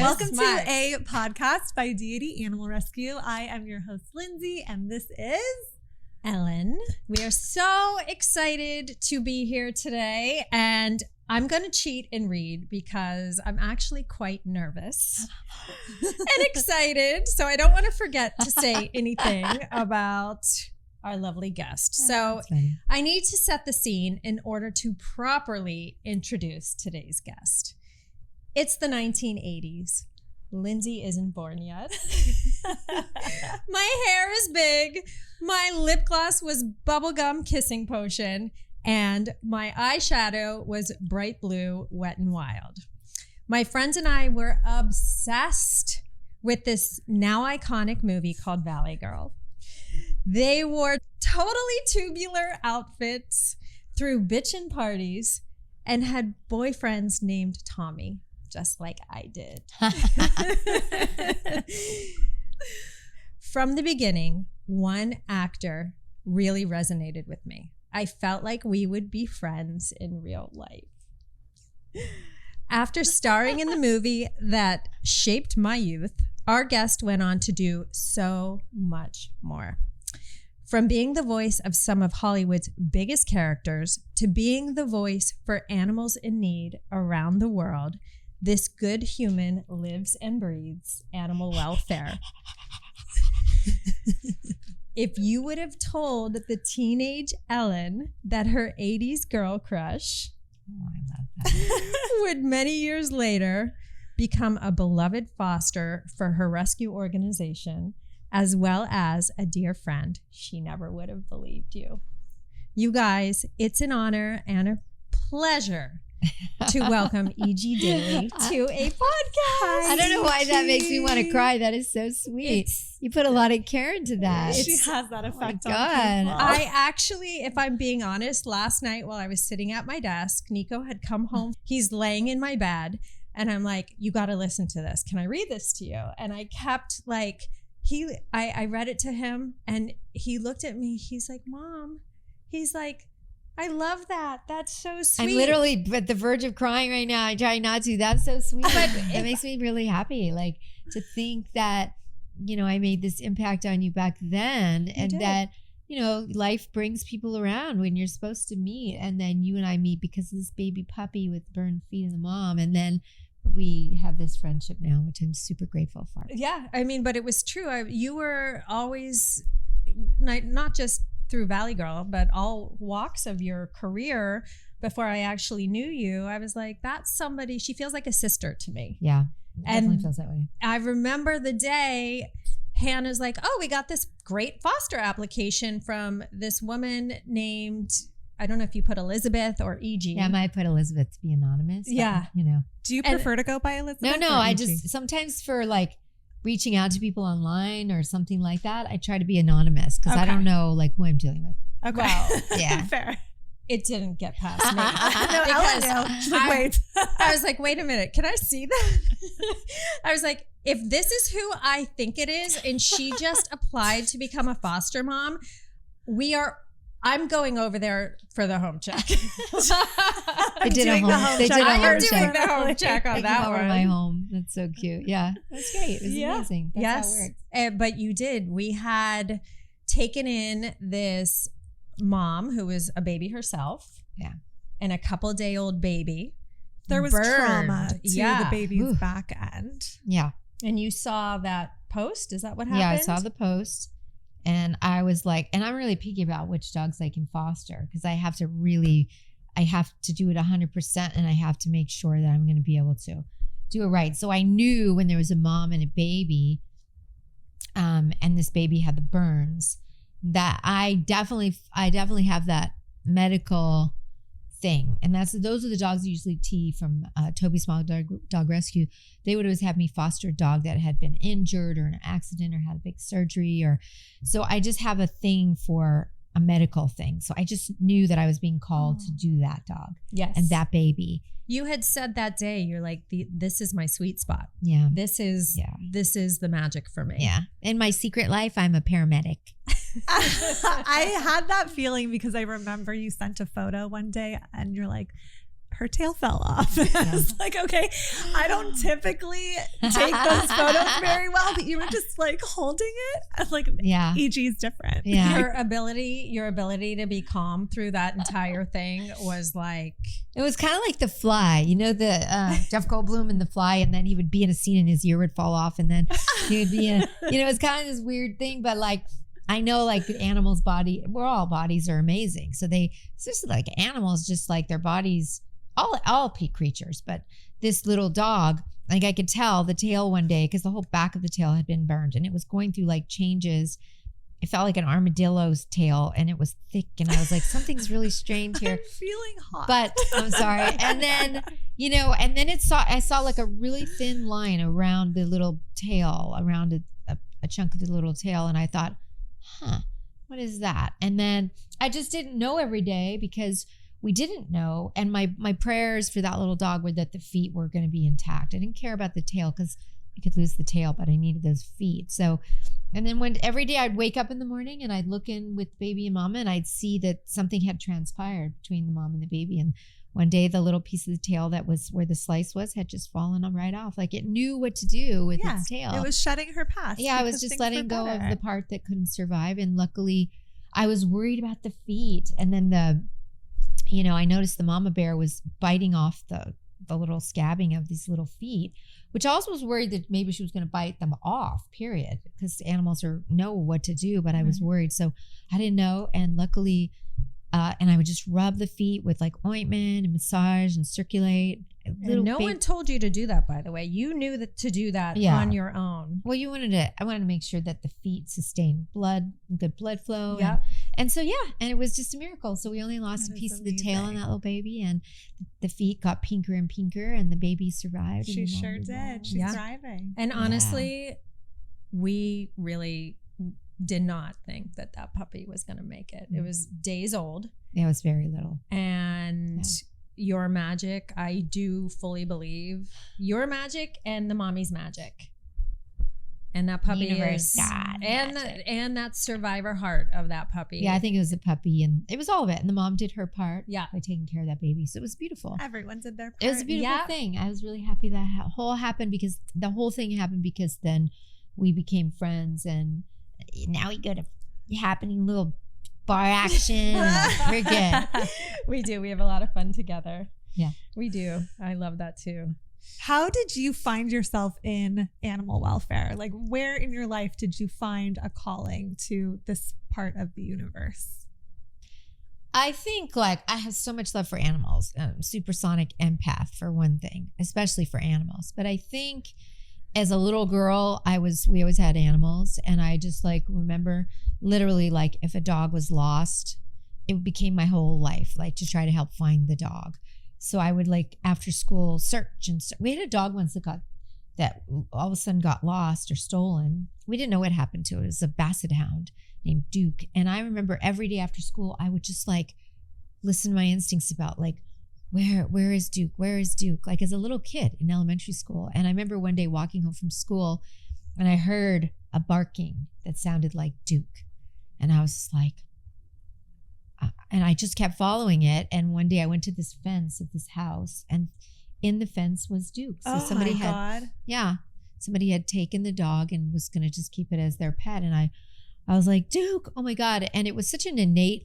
Welcome to a podcast by Deity Animal Rescue. I am your host, Lindsay, and this is Ellen. We are so excited to be here today, and I'm going to cheat and read because I'm actually quite nervous and excited. So I don't want to forget to say anything about our lovely guest. So I need to set the scene in order to properly introduce today's guest. It's the 1980s. Lindsay isn't born yet. My hair is big. My lip gloss was bubblegum kissing potion. And my eyeshadow was bright blue, Wet n Wild. My friends and I were obsessed with this now iconic movie called Valley Girl. They wore totally tubular outfits, threw bitchin' parties, and had boyfriends named Tommy, just like I did. From the beginning, one actor really resonated with me. I felt like we would be friends in real life. After starring in the movie that shaped my youth, our guest went on to do so much more. From being the voice of some of Hollywood's biggest characters to being the voice for animals in need around the world, this good human lives and breathes animal welfare. If you would have told the teenage Ellen that her 80s girl crush would many years later become a beloved foster for her rescue organization, as well as a dear friend, she never would have believed you. You guys, it's an honor and a pleasure to welcome E.G. Daly to a podcast. I don't know why that makes me want to cry. That is so sweet. You put a lot of care into that. She has that effect on God. people. I actually, if I'm being honest, last night while I was sitting at my desk, Nico had come home. He's laying in my bed and I'm like, you got to listen to this. Can I read this to you? And I kept like, I read it to him and he looked at me. He's like, Mom, he's like, I love that. That's so sweet. I'm literally at the verge of crying right now. I try not to. That's so sweet. But it makes me really happy. Like to think that, you know, I made this impact on you back then and that, you know, life brings people around when you're supposed to meet. And then you and I meet because of this baby puppy with burned feet and the mom. And then we have this friendship now, which I'm super grateful for. Yeah. I mean, but it was true. You were always not just through Valley Girl, but all walks of your career before I actually knew you, I was like, that's somebody, she feels like a sister to me. Yeah, definitely feels that way. I remember the day Hannah's like, oh, we got this great foster application from this woman named, I don't know if you put Elizabeth or E.G. Yeah, I might put Elizabeth to be anonymous. But, yeah. You know. Do you prefer to go by Elizabeth? No, I just, sometimes for like, reaching out to people online or something like that, I try to be anonymous because I don't know like who I'm dealing with. Okay. Well, yeah. Fair. It didn't get past me. No, Ellen knew. She's like, wait. I was like, wait a minute. Can I see that? I was like, if this is who I think it is and she just applied to become a foster mom, I'm going over there for the home check. They did a home check. I'm doing the home check on that one. My home. That's so cute. Yeah, that's great. It was amazing. That's how it works. But you did. We had taken in this mom who was a baby herself. Yeah. And a couple-day-old baby. There was trauma to the baby's back end. Yeah. And you saw that post? Is that what happened? Yeah, I saw the post. And I was like, and I'm really picky about which dogs I can foster because I have to do it 100% and I have to make sure that I'm going to be able to do it right. So I knew when there was a mom and a baby and this baby had the burns that I definitely have that medical thing. And those are the dogs I usually tee from Toby Small Dog Rescue. They would always have me foster a dog that had been injured or in an accident or had a big surgery so I just have a thing for a medical thing. So I just knew that I was being called to do that dog. Yes. And that baby. You had said that day, you're like, this is my sweet spot. Yeah. This is the magic for me. Yeah. In my secret life, I'm a paramedic. I had that feeling because I remember you sent a photo one day and you're like, her tail fell off. I was like, okay, I don't typically take those photos very well, but you were just like holding it. I was like, EG is different. Yeah. Your ability to be calm through that entire thing was like, it was kind of like The Fly, you know, the Jeff Goldblum in The Fly, and then he would be in a scene and his ear would fall off, and then he would be in, you know, it's kind of this weird thing, but like, I know like the animal's body, all bodies are amazing. So it's just like animals, just like their bodies, all peak creatures, but this little dog, like I could tell the tail one day because the whole back of the tail had been burned and it was going through like changes. It felt like an armadillo's tail and it was thick and I was like, something's really strange here. I'm feeling hot. But I'm sorry. And then, you know, and then I saw like a really thin line around the little tail, around a chunk of the little tail. And I thought, what is that? And then I just didn't know every day because we didn't know. And my prayers for that little dog were that the feet were going to be intact. I didn't care about the tail because I could lose the tail, but I needed those feet. So, and then every day I'd wake up in the morning and I'd look in with baby and mama and I'd see that something had transpired between the mom and the baby. And one day the little piece of the tail that was where the slice was had just fallen right off. Like it knew what to do with its tail. It was shedding her past. Yeah, I was just letting go of the part that couldn't survive. And luckily I was worried about the feet. And then I noticed the mama bear was biting off the little scabbing of these little feet, which I also was worried that maybe she was going to bite them off, period, because animals know what to do, but I was worried. So I didn't know. And luckily, and I would just rub the feet with like ointment and massage and circulate. And no one told you to do that, by the way. You knew that to do that on your own. Well, I wanted to make sure that the feet sustained good blood flow. Yeah. And so, and it was just a miracle. So we only lost a piece of the tail on that little baby, and the feet got pinker and pinker, and the baby survived. She sure did. She's thriving. And honestly, we really did not think that puppy was going to make it. It was days old. Yeah, it was very little. And your magic, I do fully believe your magic and the mommy's magic. And that puppy is God, and that survivor heart of that puppy. Yeah, I think it was the puppy, and it was all of it. And the mom did her part by taking care of that baby. So it was beautiful. Everyone did their part. It was a beautiful thing. I was really happy that the whole thing happened because then we became friends, and now we go to happening little bar action. We're good. We do. We have a lot of fun together. Yeah, we do. I love that too. How did you find yourself in animal welfare? Like, where in your life did you find a calling to this part of the universe? I think I have so much love for animals. Supersonic empath for one thing, especially for animals. But I think as a little girl, we always had animals, and I just remember literally if a dog was lost, it became my whole life, to try to help find the dog. So I would after school search, and we had a dog once that all of a sudden got lost or stolen. We didn't know what happened to it. It was a basset hound named Duke. And I remember every day after school, I would just listen to my instincts about where is Duke? Where is Duke? As a little kid in elementary school. And I remember one day walking home from school and I heard a barking that sounded like Duke. And I was just and I just kept following it. And one day I went to this fence of this house, and in the fence was Duke. So somebody had taken the dog and was going to just keep it as their pet. And I was like, Duke, oh my God. And it was such an innate,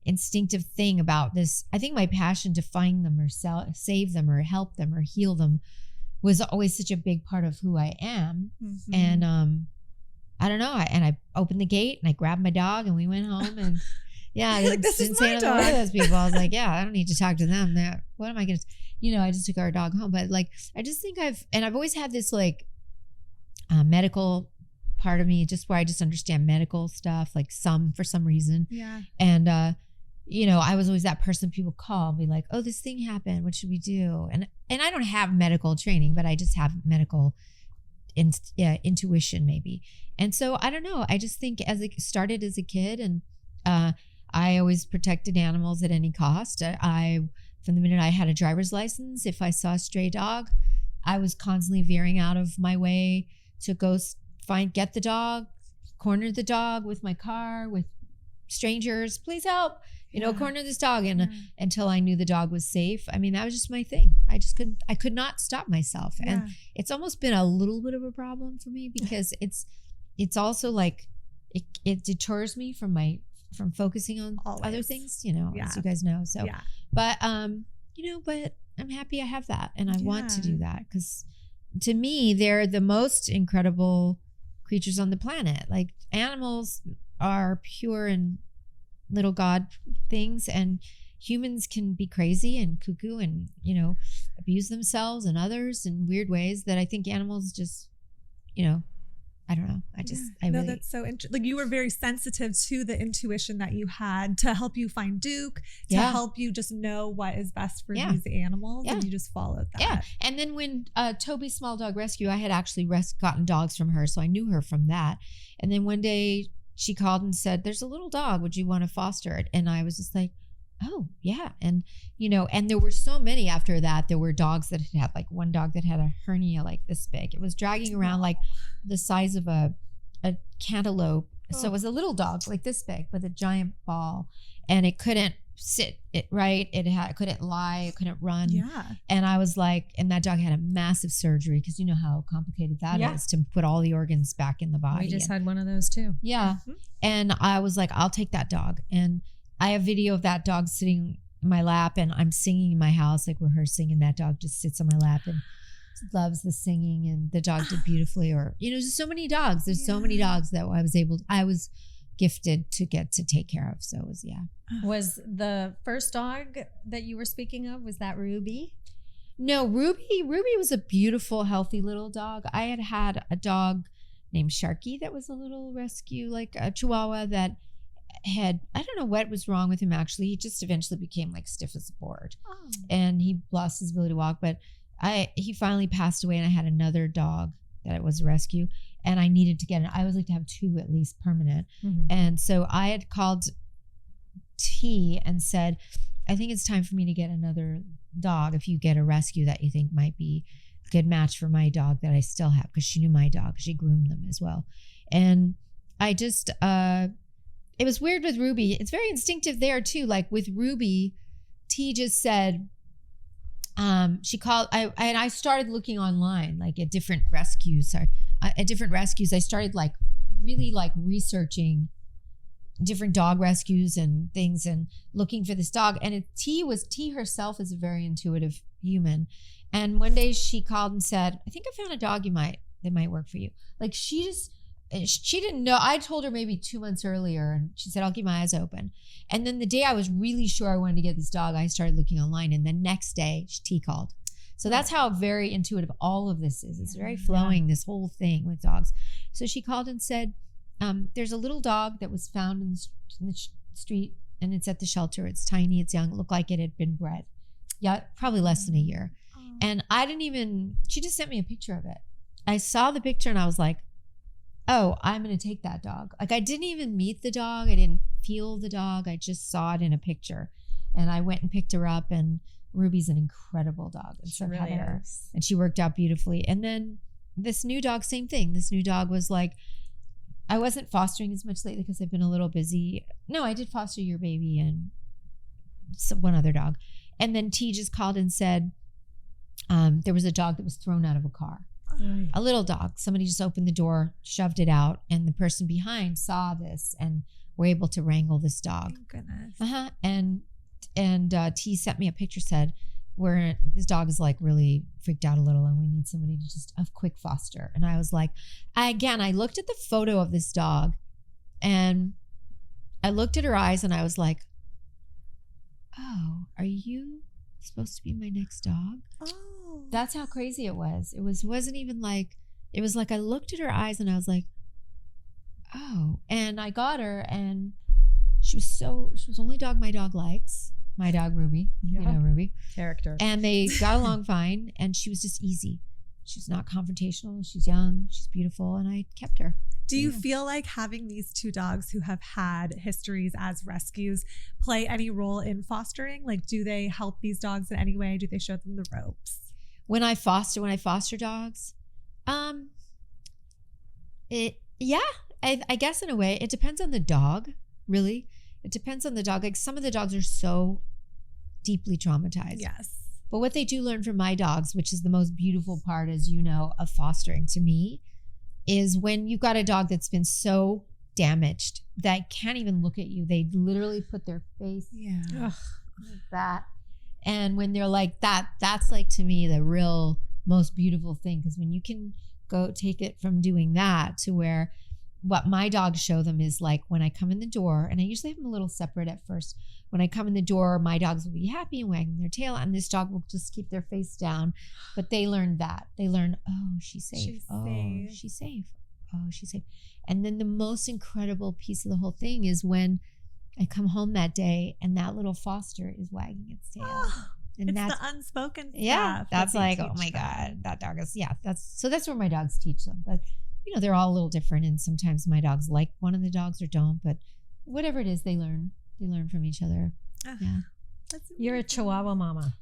instinctive thing about this. I think my passion to find them or save them or help them or heal them was always such a big part of who I am. Mm-hmm. And I don't know. I opened the gate and I grabbed my dog and we went home, and this is my dog. Those people. I was like, I don't need to talk to them. What am I going to, I just took our dog home. But I just think I've always had this medical part of me, just where I just understand medical stuff, for some reason. Yeah. And, I was always that person people call and be like, oh, this thing happened. What should we do? And I don't have medical training, but I just have medical intuition maybe. And so I don't know. I just think it started as a kid, and I always protected animals at any cost. From the minute I had a driver's license, if I saw a stray dog, I was constantly veering out of my way to go get the dog, corner the dog with my car, with strangers, please help, corner this dog. And until I knew the dog was safe, I mean, that was just my thing. I could not stop myself. Yeah. And it's almost been a little bit of a problem for me because it's also like, it deters me from focusing on other things, as you guys know. So, but, but I'm happy I have that. And I want to do that because to me, they're the most incredible creatures on the planet. Like animals are pure and little God things, and humans can be crazy and cuckoo and, abuse themselves and others in weird ways that I think animals just, I don't know. I really, that's so interesting. Like you were very sensitive to the intuition that you had to help you find Duke, to help you just know what is best for these animals, and you just followed that. Yeah. And then when Toby's Small Dog Rescue, I had actually gotten dogs from her, so I knew her from that. And then one day she called and said, "There's a little dog. Would you want to foster it?" And I was just like, "Oh yeah." And and there were so many after that. There were dogs that had like one dog that had a hernia like this big. It was dragging around like the size of a cantaloupe. So it was a little dog like this big with a giant ball, and it couldn't sit it right. It couldn't lie. It couldn't run. Yeah. And I was like, and that dog had a massive surgery because you know how complicated that is to put all the organs back in the body. We just had one of those too. Yeah. Mm-hmm. And I was like, I'll take that dog. And I have video of that dog sitting in my lap, and I'm singing in my house, like rehearsing, and that dog just sits on my lap and loves the singing, and the dog did beautifully. Or, there's so many dogs. There's so many dogs that I was gifted to get to take care of. So it was, Was the first dog that you were speaking of, was that Ruby? No, Ruby was a beautiful, healthy little dog. I had a dog named Sharky that was a little rescue, like a Chihuahua that I don't know what was wrong with him actually. He just eventually became like stiff as a board. Oh. And he lost his ability to walk, but he finally passed away, and I had another dog that was a rescue, and I needed to get I always like to have 2 at least permanent. Mm-hmm. And so I had called T and said, I think it's time for me to get another dog. If you get a rescue that you think might be a good match for my dog that I still have, because she knew my dog. She groomed them as well. And I just, it was weird with Ruby. It's very instinctive there too. Like with Ruby, T just said, she called, I started looking online, like at different rescues. I started like really like researching different dog rescues and things and looking for this dog. And T herself is a very intuitive human. And one day she called and said, I think I found a dog that might work for you. Like she didn't know. I told her maybe 2 months earlier, and she said, I'll keep my eyes open. And then the day I was really sure I wanted to get this dog, I started looking online, and the next day T called. So that's how very intuitive all of this is. It's very flowing, this whole thing with dogs. So she called and said, there's a little dog that was found in the street, and it's at the shelter. It's tiny, it's young. It looked like it had been bred. Yeah, probably less than a year. And she just sent me a picture of it. I saw the picture and I was like, oh, I'm going to take that dog. Like I didn't even meet the dog. I didn't feel the dog. I just saw it in a picture. And I went and picked her up, and Ruby's an incredible dog. And so really her. And she worked out beautifully. And then this new dog, same thing. This new dog was like, I wasn't fostering as much lately because I've been a little busy. No, I did foster your baby and one other dog. And then T just called and said, there was a dog that was thrown out of a car. A little dog. Somebody just opened the door, shoved it out, and the person behind saw this and were able to wrangle this dog. Thank goodness. And T sent me a picture, said, where this dog is like really freaked out a little, and we need somebody to just a quick foster. And I was like, I looked at the photo of this dog, and I looked at her eyes, and I was like, oh, are you supposed to be my next dog? Oh. That's how crazy it was. It wasn't even like, it was like I looked at her eyes and I was like, oh. And I got her, and she was the only dog my dog likes. My dog Ruby, Ruby. Character. And they got along fine, and she was just easy. She's not confrontational. She's young. She's beautiful, and I kept her. Do you feel like having these 2 dogs who have had histories as rescues play any role in fostering? Like, do they help these dogs in any way? Do they show them the ropes? When I foster dogs, I guess in a way, it depends on the dog, really. It depends on the dog. Like some of the dogs are so deeply traumatized. Yes. But what they do learn from my dogs, which is the most beautiful part, as you know, of fostering to me, is when you've got a dog that's been so damaged that can't even look at you. They literally put their face like that. And when they're like that, that's like to me the real most beautiful thing. Because when you can go take it from doing that to where what my dogs show them is like when I come in the door, and I usually have them a little separate at first. When I come in the door, my dogs will be happy and wagging their tail, and this dog will just keep their face down. But they learn that. They learn, oh, she's safe. She's safe. Oh, she's safe. And then the most incredible piece of the whole thing is when I come home that day and that little foster is wagging its tail. Oh, and it's that's the unspoken stuff. Yeah, that's like, oh my God, that dog is, that's where my dogs teach them. But, they're all a little different. And sometimes my dogs like one of the dogs or don't. But whatever it is, they learn from each other. Yeah. You're a Chihuahua mama.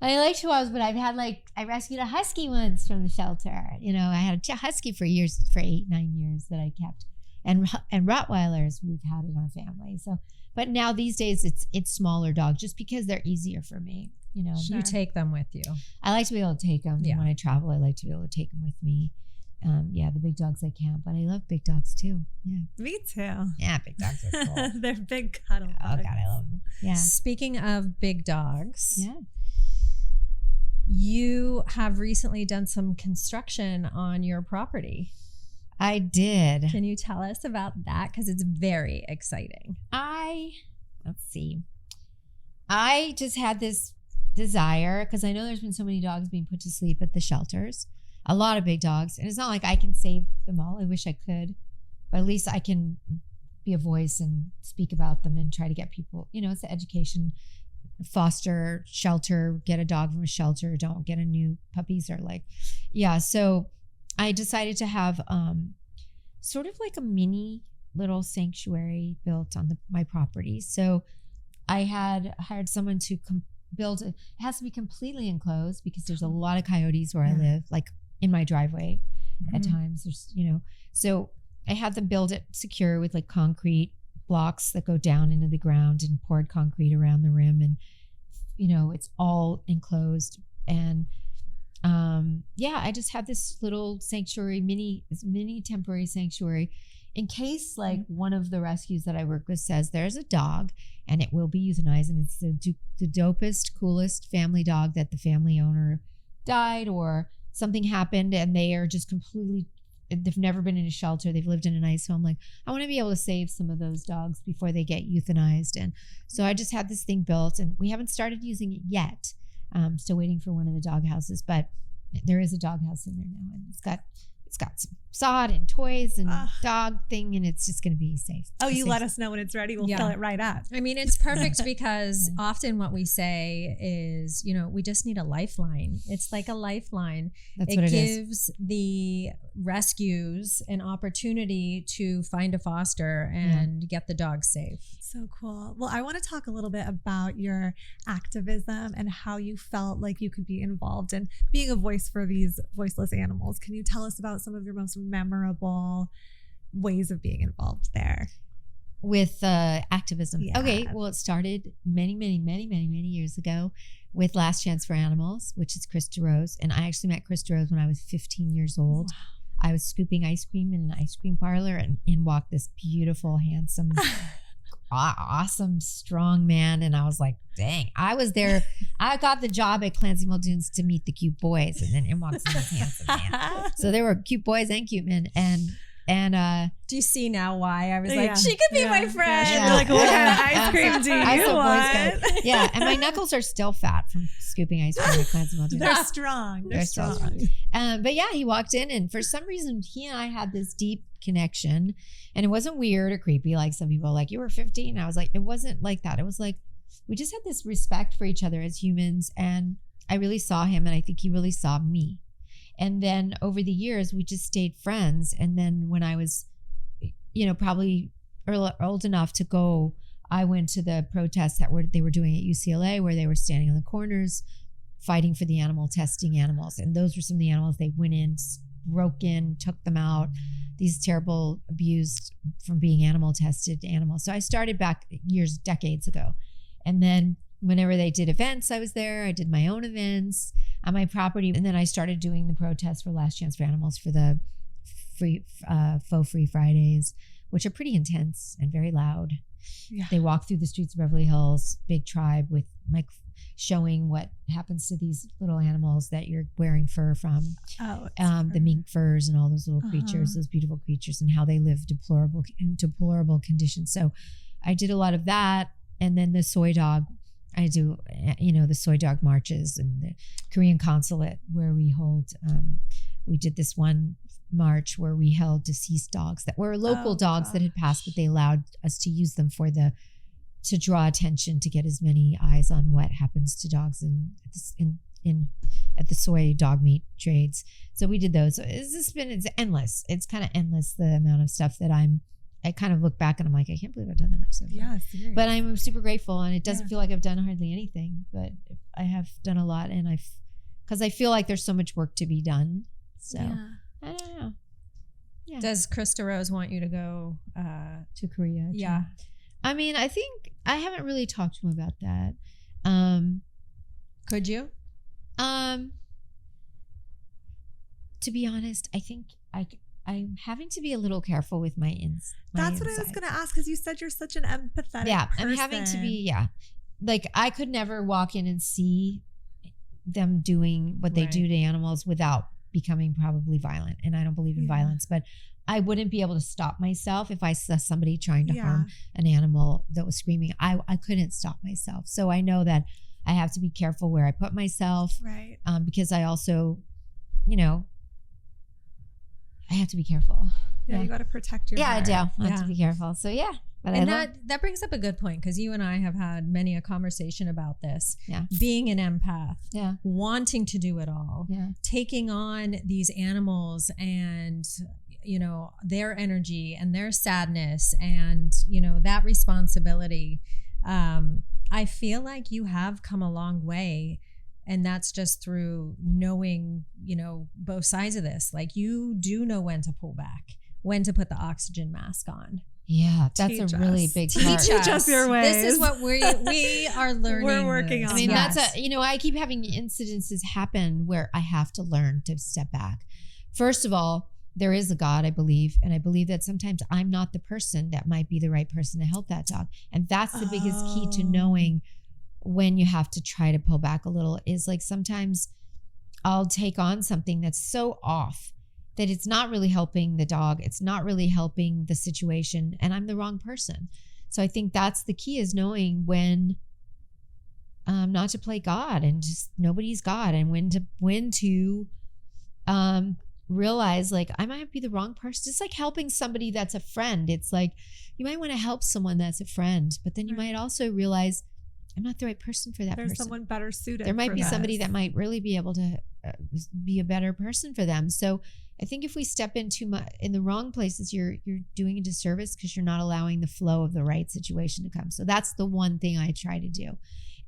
I like Chihuahuas, but I rescued a husky once from the shelter. I had a husky for 8-9 years that I kept, and Rottweilers we've had in our family. So, but now these days it's smaller dogs just because they're easier for me. Sure. You take them with you. I like to be able to take them. Yeah. When I travel, I like to be able to take them with me. The big dogs I can't, but I love big dogs too. Yeah, me too. Yeah, big dogs are cool. They're big cuddle dogs. Oh God, I love them. Yeah. Speaking of big dogs, yeah. You have recently done some construction on your property. I did. Can you tell us about that? Because it's very exciting. Let's see. I just had this desire, because I know there's been so many dogs being put to sleep at the shelters, a lot of big dogs. And it's not like I can save them all. I wish I could, but at least I can be a voice and speak about them and try to get people, it's the education. Foster, shelter, get a dog from a shelter, don't get a new puppies, or so I decided to have sort of like a mini little sanctuary built on my property. So I had hired someone to build it. It has to be completely enclosed because there's a lot of coyotes where I live, like in my driveway. At times there's so I had them build it secure with like concrete blocks that go down into the ground and poured concrete around the rim, and it's all enclosed. And I just have this little sanctuary, mini temporary sanctuary, in case like one of the rescues that I work with says there's a dog and it will be euthanized, and it's the dopest, coolest family dog that the family owner died or something happened and they are just completely, they've never been in a shelter, they've lived in a nice home. Like, I want to be able to save some of those dogs before they get euthanized. And so I just had this thing built, and we haven't started using it yet. Still waiting for one of the dog houses, but there is a dog house in there now, and it's got some sod and toys and dog thing, and it's just going to be safe. Oh, you let us know when it's ready. We'll fill it right up. I mean, it's perfect because often what we say is, we just need a lifeline. It's like a lifeline. That's what it gives the rescues an opportunity to find a foster and get the dog safe. So cool. Well, I want to talk a little bit about your activism and how you felt like you could be involved in being a voice for these voiceless animals. Can you tell us about some of your most memorable ways of being involved there? With activism. Yeah. Okay, well, it started many years ago with Last Chance for Animals, which is Chris DeRose. And I actually met Chris DeRose when I was 15 years old. Wow. I was scooping ice cream in an ice cream parlor, and in walked this beautiful, handsome, awesome, strong man. And I was like, dang, I was there. I got the job at Clancy Muldoon's to meet the cute boys, and then in walks this handsome man. So there were cute boys and cute men. And do you see now why I was like, she could be my friend? Yeah. You're like, what kind of ice cream do you want? Yeah, and my knuckles are still fat from scooping ice cream at Clancy Muldoon. They're strong. They're strong. But yeah, he walked in, and for some reason, he and I had this deep connection, and it wasn't weird or creepy like some people. Like, you were 15. I was like, it wasn't like that. It was like we just had this respect for each other as humans, and I really saw him, and I think he really saw me. And then over the years, we just stayed friends. And then when I was, probably old enough to go, I went to the protests that they were doing at UCLA, where they were standing on the corners, fighting for the animal, testing animals. And those were some of the animals they went in, broke in, took them out. these terrible abused from being animal tested animals. So I started back decades ago. And then whenever they did events, I was there. I did my own events on my property. And then I started doing the protests for Last Chance for Animals for the faux free Fridays, which are pretty intense and very loud. Yeah. They walk through the streets of Beverly Hills, big tribe with showing what happens to these little animals that you're wearing fur from. The mink furs and all those little creatures, those beautiful creatures, and how they live in deplorable conditions. So I did a lot of that. And then the soy dog, I do, the soy dog marches and the Korean consulate where we hold, we did this one march where we held deceased dogs that were local dogs that had passed, but they allowed us to use them to draw attention, to get as many eyes on what happens to dogs at the soy dog meat trades. So we did those. So it's endless. It's kind of endless, the amount of stuff that I kind of look back and I'm like, I can't believe I've done that much stuff. Yeah, seriously. But I'm super grateful, and it doesn't feel like I've done hardly anything, but I have done a lot, and because I feel like there's so much work to be done. So I don't know. Yeah. Does Chris DeRose want you to go to Korea? Yeah. I mean, I think I haven't really talked to him about that. Could you? To be honest, I think I'm having to be a little careful with my That's what I was going to ask, because you said you're such an empathetic person. I'm having to be, like I could never walk in and see them doing what they do to animals without becoming probably violent. And I don't believe in violence, but I wouldn't be able to stop myself if I saw somebody trying to harm an animal that was screaming. I couldn't stop myself. So I know that I have to be careful where I put myself. Right. Because I also, I have to be careful. Yeah, you got to protect your heart. I do. I have to be careful. So but and that brings up a good point, because you and I have had many a conversation about this. Yeah. Being an empath. Yeah. Wanting to do it all. Yeah. Taking on these animals and their energy and their sadness and that responsibility. I feel like you have come a long way. And that's just through knowing, both sides of this. Like, you do know when to pull back, when to put the oxygen mask on. Yeah, that's a really big part. Teach us your ways. This is what we are learning. We're working on. I mean, that's I keep having incidences happen where I have to learn to step back. First of all, there is a God, I believe. And I believe that sometimes I'm not the person that might be the right person to help that dog. And that's the biggest key to knowing when you have to try to pull back a little, is like sometimes I'll take on something that's so off that it's not really helping the dog. It's not really helping the situation, and I'm the wrong person. So I think that's the key, is knowing when not to play God, and just nobody's God, and when to realize like I might be the wrong person. It's like helping somebody that's a friend. It's like you might want to help someone that's a friend, but then you might also realize I'm not the right person for that person. There's someone better suited. There might be somebody that might really be able to be a better person for them. So I think if we step in too much in the wrong places, you're doing a disservice, because you're not allowing the flow of the right situation to come. So that's the one thing I try to do.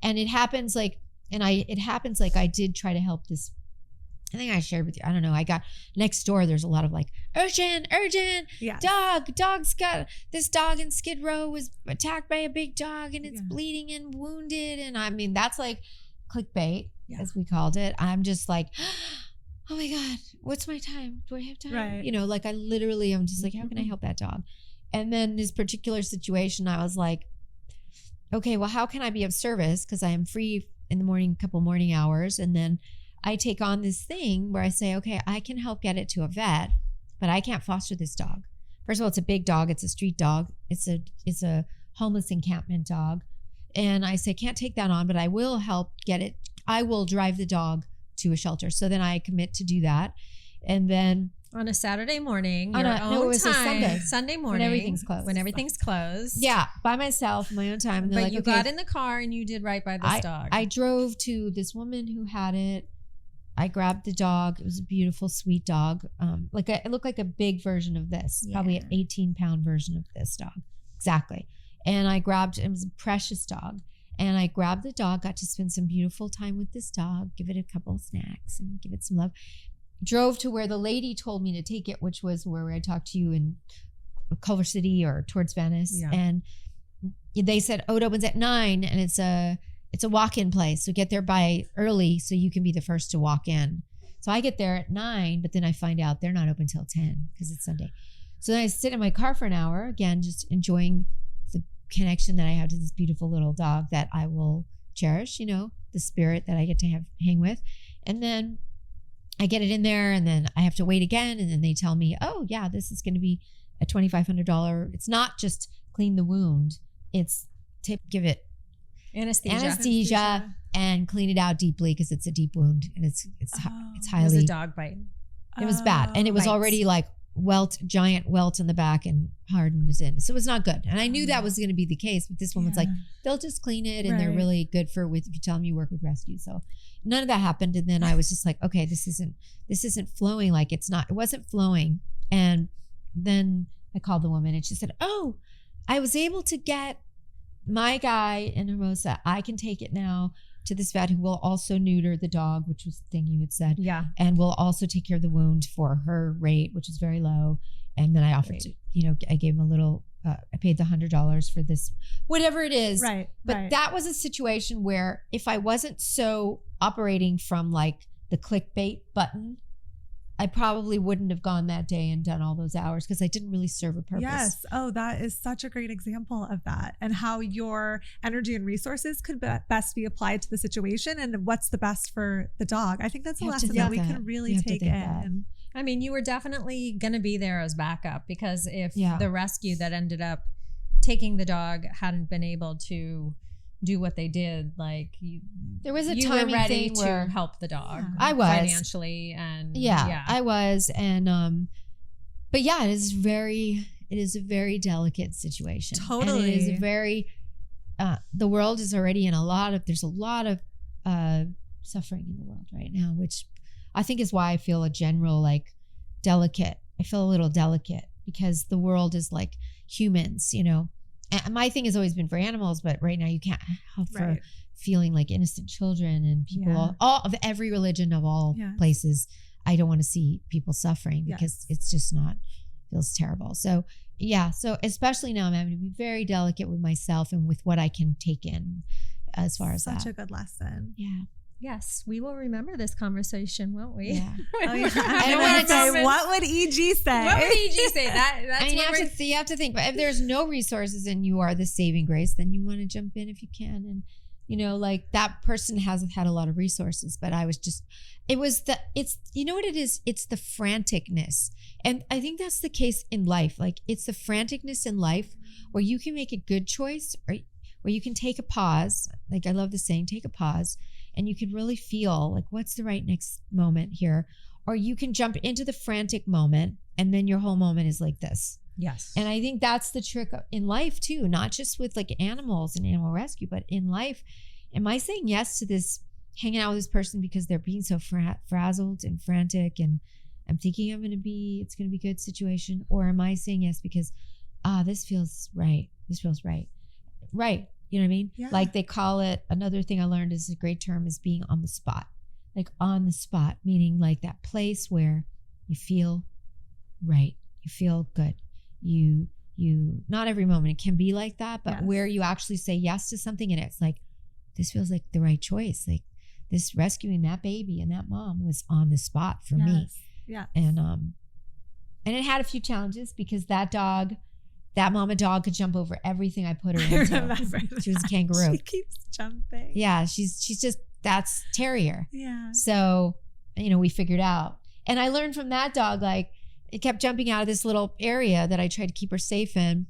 And it happens like I did try to help this. I think I shared with you. I don't know. I got next door. There's a lot of like urgent. Yes. Dog's got this dog in Skid Row was attacked by a big dog and it's bleeding and wounded. And I mean, that's like clickbait, as we called it. I'm just like, oh my God, what's my time? Do I have time? Right. Like I'm just like, how can I help that dog? And then this particular situation, I was like, okay, well, how can I be of service? Because I am free in the morning, couple morning hours. And then I take on this thing where I say, okay, I can help get it to a vet, but I can't foster this dog. First of all, it's a big dog. It's a street dog. It's a homeless encampment dog. And I say, can't take that on, but I will help get it. I will drive the dog to a shelter. So then I commit to do that. And then on a Saturday morning, it was a Sunday morning, when everything's closed. Yeah, by myself, my own time. And but you got in the car and you did right by this dog. I drove to this woman who had it. I grabbed the dog. It was a beautiful, sweet dog. It looked like a big version of this, probably an 18-pound version of this dog. Exactly. And it was a precious dog. And I grabbed the dog, got to spend some beautiful time with this dog, give it a couple of snacks and give it some love. drove to where the lady told me to take it, which was where I talked to you in Culver City or towards Venice. Yeah. And they said, oh, it opens at 9 and it's a walk-in place. So get there by early so you can be the first to walk in. So I get there at 9, but then I find out they're not open till 10 because it's Sunday. So then I sit in my car for an hour, again, just enjoying the connection that I have to this beautiful little dog that I will cherish, you know, the spirit that I get to hang with. And then I get it in there and then I have to wait again. And then they tell me, oh yeah, this is going to be a $2,500. It's not just clean the wound. It's to give it anesthesia and clean it out deeply because it's a deep wound and it's highly. It was a dog bite. It was bad, and it was already like giant welt in the back and hardened is in. So it was not good, and I knew that was going to be the case. But this one was like, they'll just clean it, and they're really good if you tell them you work with rescue. So none of that happened, and then I was just like, okay, this isn't flowing like it's not. It wasn't flowing, and then I called the woman, and she said, oh, I was able to get my guy in Hermosa, I can take it now to this vet who will also neuter the dog, which was the thing you had said. Yeah. And will also take care of the wound for her rate, which is very low. And then I offered to, I gave him a little, I paid the $100 for this, whatever it is. Right. But that was a situation where if I wasn't so operating from like the clickbait button, I probably wouldn't have gone that day and done all those hours because I didn't really serve a purpose. Yes. Oh, that is such a great example of that and how your energy and resources could best be applied to the situation and what's the best for the dog. I think that's a lesson that we can really take in. I mean, you were definitely going to be there as backup because if the rescue that ended up taking the dog hadn't been able to do what they did, like there was a you timing were ready thing to where help the dog. I was financially and I was, and but it is a very delicate situation. Totally, and it is a very the world is already in there's a lot of suffering in the world right now, which I think is why I feel a general delicate. I feel a little delicate because the world is like humans, And my thing has always been for animals, but right now you can't help for feeling like innocent children and people all of every religion of all places. I don't want to see people suffering because it's just feels terrible. So so especially now I'm having to be very delicate with myself and with what I can take in as far as such a good lesson. Yeah. Yes, we will remember this conversation, won't we? Yeah. I don't want to say, what would EG say? What would EG say? That's you have to think, but if there's no resources and you are the saving grace, then you want to jump in if you can. And, that person hasn't had a lot of resources, but I was just, you know what it is? It's the franticness. And I think that's the case in life. Like it's the franticness in life where you can make a good choice or where you can take a pause. Like I love the saying, take a pause. And you can really feel like, what's the right next moment here? Or you can jump into the frantic moment and then your whole moment is like this. Yes. And I think that's the trick in life too, not just with like animals and animal rescue, but in life. Am I saying yes to this, hanging out with this person because they're being so frazzled and frantic and I'm thinking it's going to be a good situation? Or am I saying yes because, this feels right. This feels right. Right. You know what I mean? Yeah. Like they call it, another thing I learned is a great term is being on the spot. Like on the spot, meaning like that place where you feel right. You feel good. You not every moment it can be like that, but where you actually say yes to something and it's like, this feels like the right choice. Like this rescuing that baby and that mom was on the spot for me. Yeah. And it had a few challenges because that mama dog could jump over everything I put her into. I remember she was a kangaroo. She keeps jumping. Yeah, she's just, that's terrier. Yeah. So, we figured out. And I learned from that dog, like it kept jumping out of this little area that I tried to keep her safe in.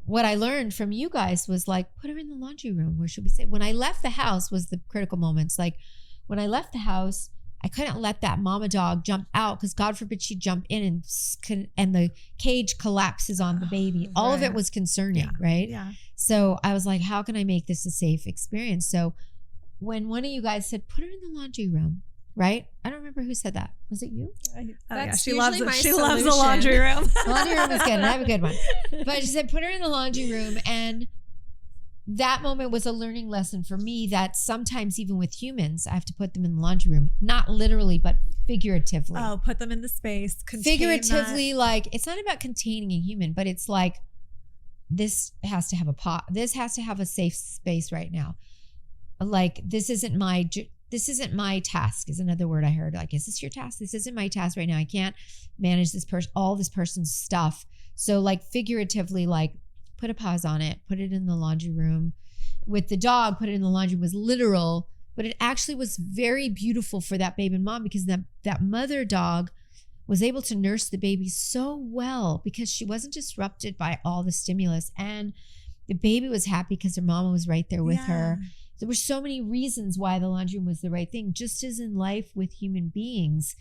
What I learned from you guys was like, put her in the laundry room. Where should we say? When I left the house was the critical moments. Like when I left the house, I couldn't let that mama dog jump out because God forbid she jump in and the cage collapses on the baby. All of it was concerning, right? Yeah. So I was like, how can I make this a safe experience? So when one of you guys said, put her in the laundry room, right? I don't remember who said that. Was it you? She loves the laundry room. The laundry room is good. And I have a good one. But she said, put her in the laundry room and that moment was a learning lesson for me that sometimes even with humans, I have to put them in the laundry room, not literally, but figuratively. Oh, put them in the space. Figuratively, like it's not about containing a human, but it's like this has to have this has to have a safe space right now. Like this isn't my task is another word I heard. Like, is this your task? This isn't my task right now. I can't manage all this person's stuff. So like figuratively, like put a pause on it, put it in the laundry room. With the dog, put it in the laundry was literal, but it actually was very beautiful for that baby and mom because that mother dog was able to nurse the baby so well because she wasn't disrupted by all the stimulus. And the baby was happy because her mama was right there with her. There were so many reasons why the laundry room was the right thing. Just as in life with human beings,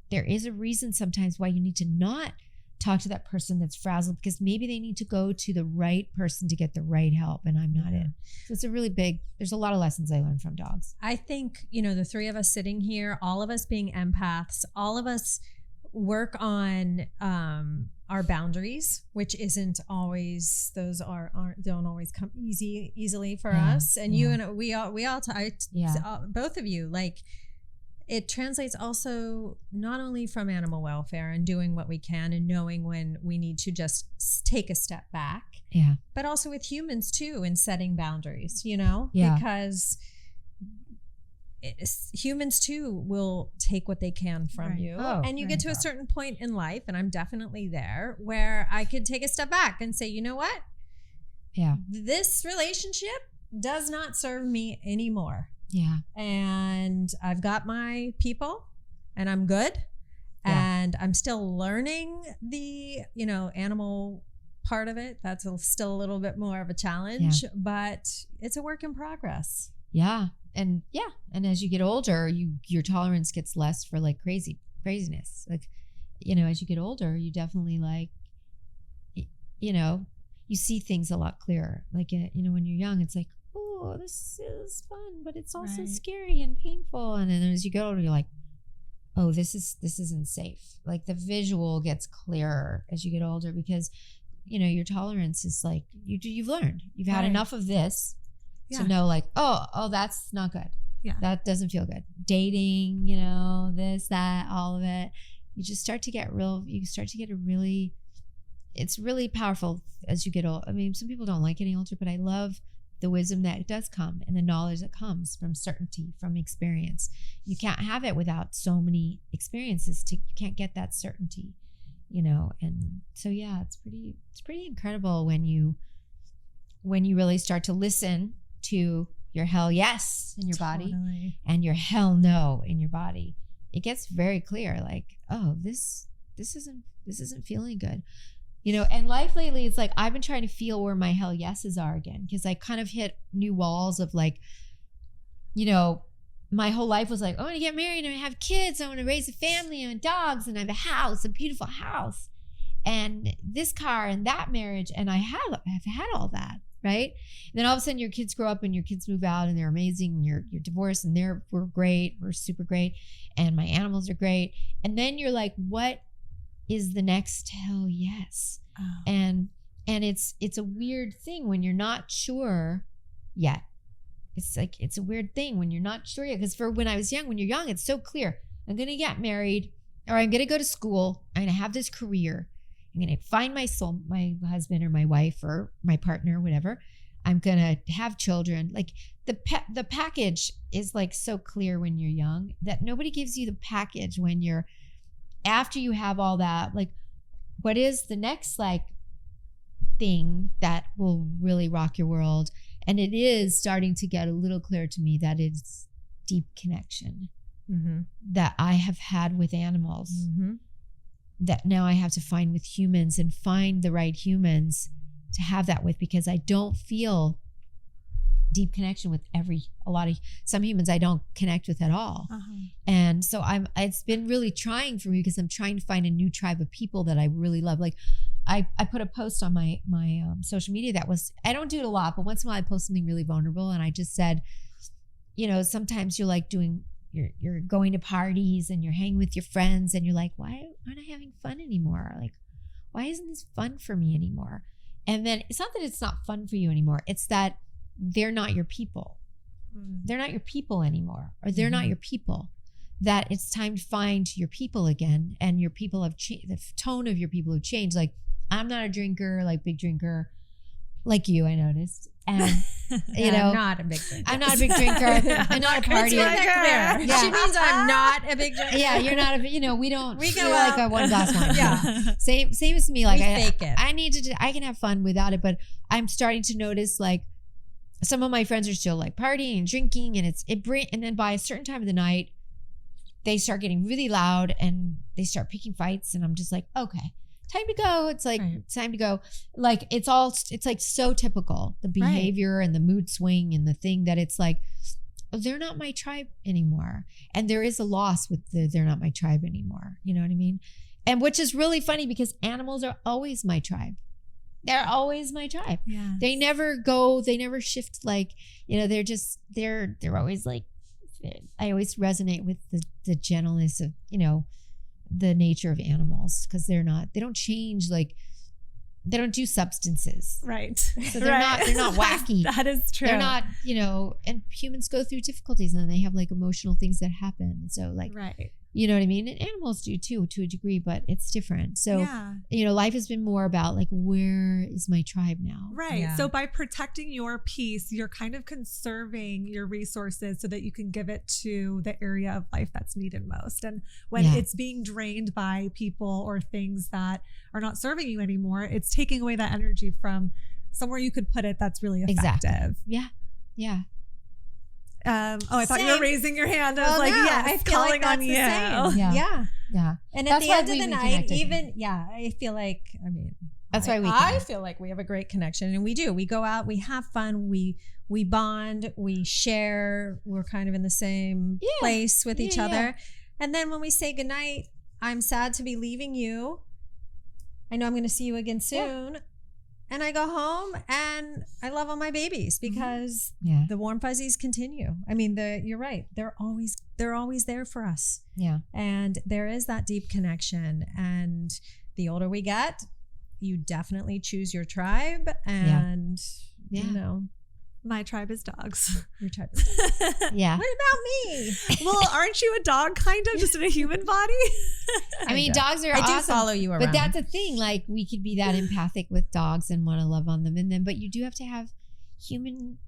there is a reason sometimes why you need to not talk to that person that's frazzled because maybe they need to go to the right person to get the right help, and I'm not it. So it's there's a lot of lessons I learned from dogs. I think, the three of us sitting here, all of us being empaths, all of us work on our boundaries, which isn't always, don't always come easily for us. And you and we all both of you, like, it translates also not only from animal welfare and doing what we can and knowing when we need to just take a step back, but also with humans too, and setting boundaries, because humans too will take what they can from you. And you get to a certain point in life, and I'm definitely there, where I could take a step back and say, you know what? This relationship does not serve me anymore. And I've got my people and I'm good. And I'm still learning the, animal part of it. That's still a little bit more of a challenge, but it's a work in progress. And as you get older, your tolerance gets less for like craziness. Like, as you get older, you definitely like, you see things a lot clearer. Like, when you're young, it's like, oh, this is fun, but it's also scary and painful. And then as you get older, you're like, oh, this isn't safe. Like the visual gets clearer as you get older because, your tolerance is like, you've learned, you've had enough of this to know like, oh, that's not good. That doesn't feel good. Dating, this, that, all of it. You just start to get it's really powerful as you get old. I mean, some people don't like getting older, but I love the wisdom that does come and the knowledge that comes from certainty, from experience. You can't have it without so many experiences. You can't get that certainty, and so it's pretty incredible when you really start to listen to your hell yes in your body and your hell no in your body. It gets very clear, like, oh, this isn't feeling good. And life lately, it's like I've been trying to feel where my hell yeses are again, because I kind of hit new walls of like, my whole life was like, I want to get married and I have kids. I want to raise a family and dogs and I have a house, a beautiful house, and this car and that marriage. And I've had all that, right? And then all of a sudden your kids grow up and your kids move out and they're amazing and you're divorced and we're great. We're super great. And my animals are great. And then you're like, what is the next hell yes? And it's a weird thing when you're not sure yet. It's like, it's a weird thing when you're not sure yet. Because when I was young, when you're young, it's so clear. I'm going to get married, or I'm going to go to school. I'm going to have this career. I'm going to find my soul, my husband or my wife or my partner, whatever. I'm going to have children. Like the package is like so clear when you're young that nobody gives you the package when you're, after you have all that, like, what is the next like thing that will really rock your world? And it is starting to get a little clear to me that it's deep connection that I have had with animals, that now I have to find with humans and find the right humans to have that with, because I don't feel deep connection with some humans I don't connect with at all. And so it's been really trying for me, because I'm trying to find a new tribe of people that I really love. Like I put a post on my social media that was, I don't do it a lot, but once in a while I post something really vulnerable, and I just said, sometimes you're like you're going to parties and you're hanging with your friends and you're like, why aren't I having fun anymore? Like, why isn't this fun for me anymore? And then it's not that it's not fun for you anymore. It's that they're not your people. They're not your people anymore, or they're not your people. That it's time to find your people again, and your people have changed. The tone of your people have changed. Like, I'm not a drinker, like big drinker, like you, I noticed. And you know, I'm not a big drinker. I'm not a big drinker. I'm not a party. Yeah. She means I'm not a big drinker. Yeah, you're not a. You know, we don't. We do go like out. a one glass wine. Yeah. Same as me. Like, We fake it. I need to. I can have fun without it, but I'm starting to notice like some of my friends are still like partying and drinking, and and then by a certain time of the night, they start getting really loud and they start picking fights, and I'm just like, okay, time to go. It's like it's time to go. Like it's like so typical, the behavior and the mood swing and the thing that it's like, they're not my tribe anymore. And there is a loss with they're not my tribe anymore. You know what I mean? And which is really funny because animals are always my tribe. They're always my tribe. Yeah. They never shift. Like, you know, they're always like, I always resonate with the gentleness of, you know, the nature of animals, because they don't change. Like, they don't do substances. Right. So they're not wacky. That is true. They're not, you know, and humans go through difficulties and then they have like emotional things that happen. And so like, you know what I mean? And animals do too, to a degree, but it's different. So, you know, life has been more about like, where is my tribe now? Right. Yeah. So by protecting your peace, you're kind of conserving your resources so that you can give it to the area of life that's needed most. And when it's being drained by people or things that are not serving you anymore, it's taking away that energy from somewhere you could put it that's really effective. Exactly. Yeah. Yeah. I thought you were raising your hand. I was like, yes, I feel calling like that's on you. the same. Yeah. And at That's the why end of we've the been night, connected. I feel like, I mean, that's why I feel like we have a great connection, and we do. We go out, we have fun, we bond, we share. We're kind of in the same place with each other. And then when we say goodnight, I'm sad to be leaving you. I know I'm going to see you again soon. Yeah. And I go home and I love all my babies because the warm fuzzies continue. I mean, you're right. They're always there for us. Yeah. And there is that deep connection. And the older we get, you definitely choose your tribe. And, you know. My tribe is dogs. Your tribe is dogs. Yeah. What about me? Well, aren't you a dog kind of, just in a human body? I mean, dogs are awesome. I do follow you around. But that's the thing. Like, we could be that empathic with dogs and want to love on them. And then, but you do have to have human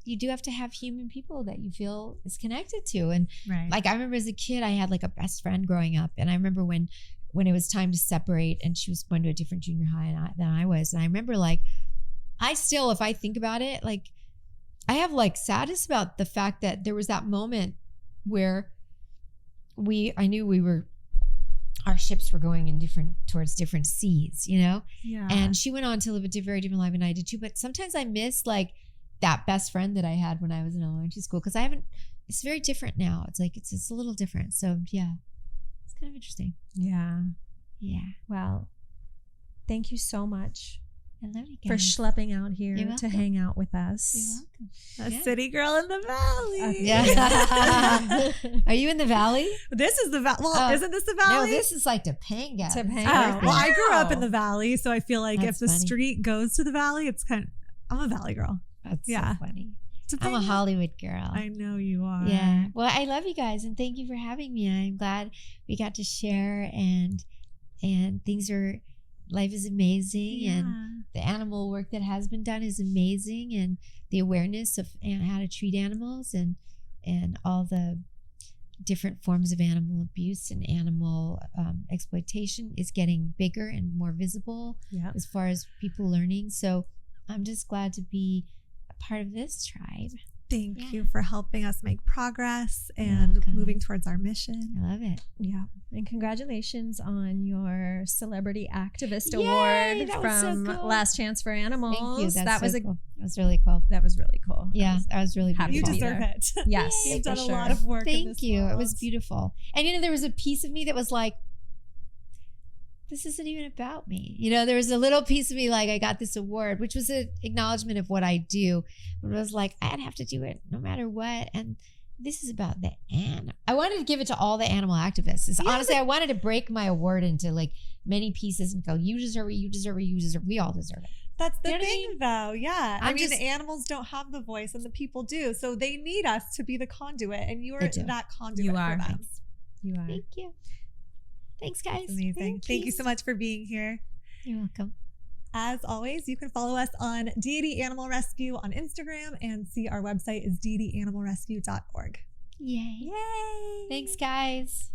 people that you feel is connected to. And like, I remember as a kid, I had like a best friend growing up. And I remember when it was time to separate and she was going to a different junior high than I was. And I remember like, I still, if I think about it, like, I have like sadness about the fact that there was that moment where I knew our ships were going towards different seas, you know? Yeah. And she went on to live a very different life than I did too. But sometimes I miss like that best friend that I had when I was in elementary school, because it's very different now. It's like, it's a little different. So yeah, it's kind of interesting. Yeah. Yeah. Well, thank you so much. I love you for schlepping out here to hang out with us. You're welcome. A city girl in the valley. Yeah. Are you in the valley? This is the valley. Well, isn't this the valley? No, this is like Topanga. Well, I grew up in the valley, so I feel like That's if the funny. street goes to the valley, it's I'm a valley girl. That's so funny. Topanga. I'm a Hollywood girl. I know you are. Yeah. Well, I love you guys, and thank you for having me. I'm glad we got to share, and life is amazing, and the animal work that has been done is amazing, and the awareness of how to treat animals and all the different forms of animal abuse and animal exploitation is getting bigger and more visible as far as people learning. So I'm just glad to be a part of this tribe. Thank you for helping us make progress and moving towards our mission. I love it. Yeah. And congratulations on your Celebrity Activist Award from Last Chance for Animals. Thank you. That was cool. That was really cool. That was really cool. Yeah, I was really happy. You beautiful. deserve it. Yes. You've done a lot of work. Thank you. It was beautiful. And there was a piece of me that was like, this isn't even about me. There was a little piece of me like, I got this award, which was an acknowledgement of what I do. But it was like, I'd have to do it no matter what. And this is about the animal. I wanted to give it to all the animal activists. Honestly, I wanted to break my award into like many pieces and go, you deserve it, you deserve it, you deserve it. We all deserve it. That's the You know what I thing, though. Yeah. I I'm mean, just- the animals don't have the voice and the people do. So they need us to be the conduit, and you're They do. that conduit You for are. them. You are. Thank you. Thanks, guys. It's amazing. Thank you so much for being here. You're welcome. As always, you can follow us on Deity Animal Rescue on Instagram and see our website is deityanimalrescue.org. Yay. Yay! Thanks, guys.